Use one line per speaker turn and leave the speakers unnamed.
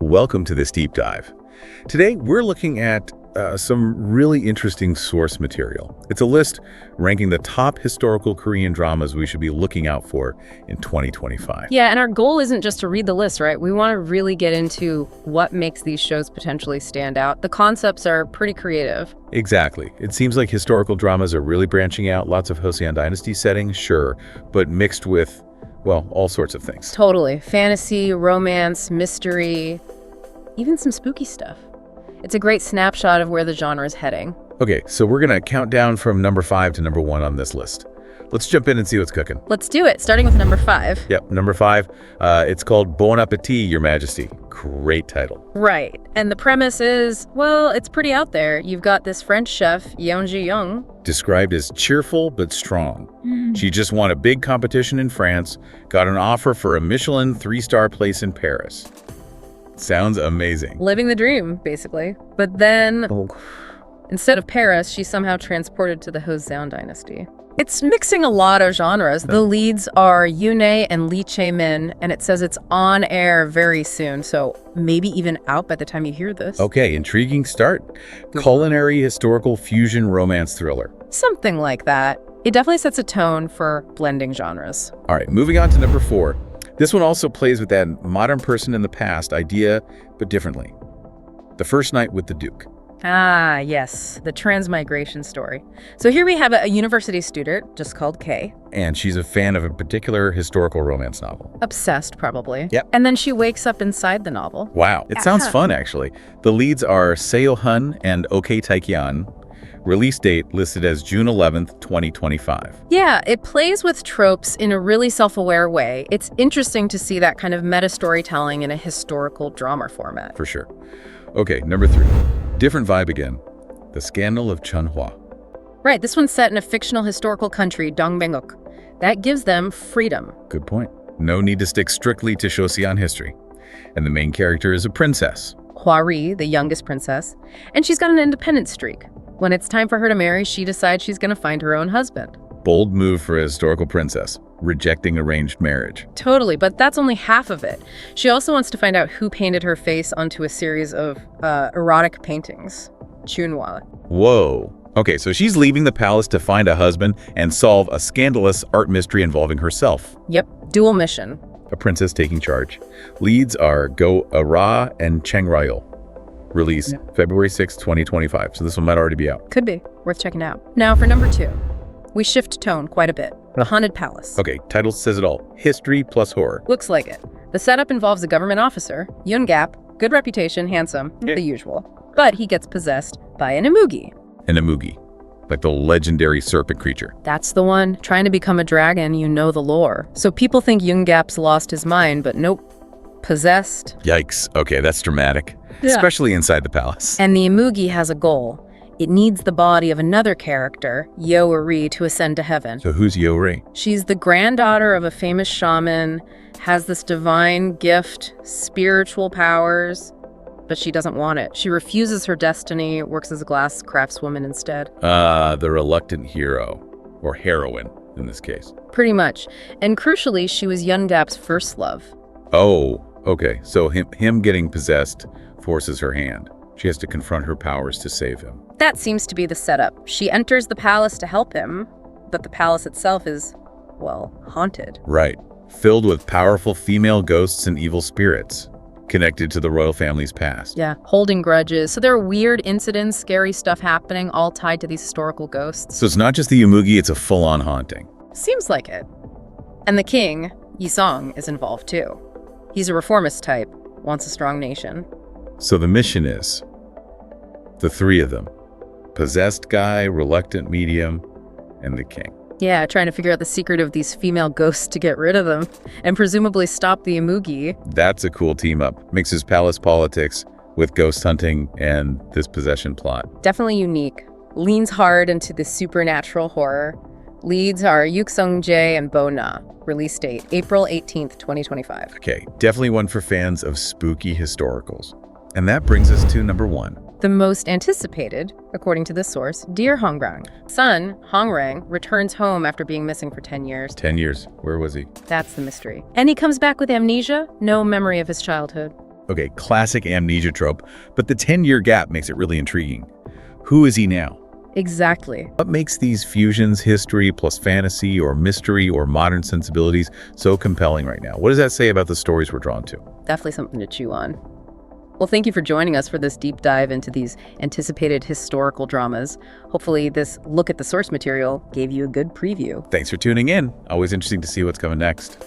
Welcome to this deep dive. Today, we're looking at some really interesting source material. It's a list ranking the top historical Korean dramas we should be looking out for in 2025.
Yeah, and our goal isn't just to read the list, right? We want to really get into what makes these shows potentially stand out. The concepts are pretty creative.
Exactly. It seems like historical dramas are really branching out. Lots of Joseon Dynasty settings, sure, but mixed with, well, all sorts of things.
Totally. Fantasy, romance, mystery, even some spooky stuff. It's a great snapshot of where the genre is heading.
Okay, so we're going to count down from number 5 to number 1 on this list. Let's jump in and see what's cooking.
Let's do it, starting with number 5.
Yep, number 5. It's called Bon Appetit, Your Majesty. Great title.
Right. And the premise is, well, it's pretty out there. You've got this French chef, Yeon Ji-young.
Described as cheerful but strong. She just won a big competition in France, got an offer for a Michelin 3-star place in Paris. Sounds amazing.
Living the dream, basically. But then, instead of Paris, she's somehow transported to the Joseon Dynasty. It's mixing a lot of genres. The leads are Yoon and Lee Chae-min, and it says it's on air very soon, so maybe even out by the time you hear this.
Okay, intriguing start. Culinary historical fusion romance thriller.
Something like that. It definitely sets a tone for blending genres.
All right, moving on to number 4. This one also plays with that modern person in the past idea, but differently. The First Night with the Duke.
Ah, yes, the transmigration story. So here we have a university student, just called Kay.
And she's a fan of a particular historical romance novel.
Obsessed, probably.
Yep.
And then she wakes up inside the novel.
Wow, it sounds fun, actually. The leads are Seo Hun and Ok Taekyeon. Release date listed as June 11th, 2025.
Yeah, it plays with tropes in a really self-aware way. It's interesting to see that kind of meta-storytelling in a historical drama format.
For sure. Okay, number 3. Different vibe again. The Scandal of Chunhwa.
Right, this one's set in a fictional historical country, Dongbanguk. That gives them freedom.
Good point. No need to stick strictly to Joseon history. And the main character is a princess.
Hwari, the youngest princess, and she's got an independent streak. When it's time for her to marry, she decides she's going to find her own husband.
Bold move for a historical princess, rejecting arranged marriage.
Totally, but that's only half of it. She also wants to find out who painted her face onto a series of erotic paintings. Chunhwa.
Whoa. Okay, so she's leaving the palace to find a husband and solve a scandalous art mystery involving herself.
Yep, dual mission.
A princess taking charge. Leads are Go Ara and Cheng Rayul. Release February 6, 2025. So this one might already be out.
Could be. Worth checking out. Now for number 2. We shift tone quite a bit. The Haunted Palace.
Okay, title says it all. History plus horror.
Looks like it. The setup involves a government officer, Yoon Gap, good reputation, handsome, the usual. But he gets possessed by an Imugi.
An Imugi, like the legendary serpent creature.
That's the one. Trying to become a dragon, you know the lore. So people think Yoon Gap's lost his mind, but nope. Possessed.
Yikes. Okay, that's dramatic. Yeah. Especially inside the palace.
And the Imugi has a goal. It needs the body of another character, Yo-ri, to ascend to heaven.
So who's Yo-ri?
She's the granddaughter of a famous shaman, has this divine gift, spiritual powers, but she doesn't want it. She refuses her destiny, works as a glass craftswoman instead.
The reluctant hero, or heroine in this case.
Pretty much. And crucially, she was Yoon Gap's first love.
Oh, okay. So him getting possessed forces her hand. She has to confront her powers to save him.
That seems to be the setup. She enters the palace to help him, but the palace itself is, well, haunted.
Right. Filled with powerful female ghosts and evil spirits connected to the royal family's past.
Yeah, holding grudges. So there are weird incidents, scary stuff happening, all tied to these historical ghosts.
So it's not just the Imugi, it's a full-on haunting.
Seems like it. And the king, Yi-song, is involved too. He's a reformist type, wants a strong nation.
So the mission is the 3 of them. Possessed guy, reluctant medium, and the king.
Yeah, trying to figure out the secret of these female ghosts to get rid of them, and presumably stop the Imugi.
That's a cool team-up. Mixes palace politics with ghost hunting and this possession plot.
Definitely unique. Leans hard into the supernatural horror. Leads are Yuk Sung-jae and Bo Na. Release date, April 18th, 2025.
Okay, definitely one for fans of spooky historicals. And that brings us to number 1.
The most anticipated, according to this source, Dear Hongrang. Son, Hongrang, returns home after being missing for 10 years.
10 years. Where was he?
That's the mystery. And he comes back with amnesia, no memory of his childhood.
Okay, classic amnesia trope, but the 10-year gap makes it really intriguing. Who is he now?
Exactly.
What makes these fusions, history plus fantasy or mystery or modern sensibilities, so compelling right now? What does that say about the stories we're drawn to?
Definitely something to chew on. Well, thank you for joining us for this deep dive into these anticipated historical dramas. Hopefully this look at the source material gave you a good preview.
Thanks for tuning in. Always interesting to see what's coming next.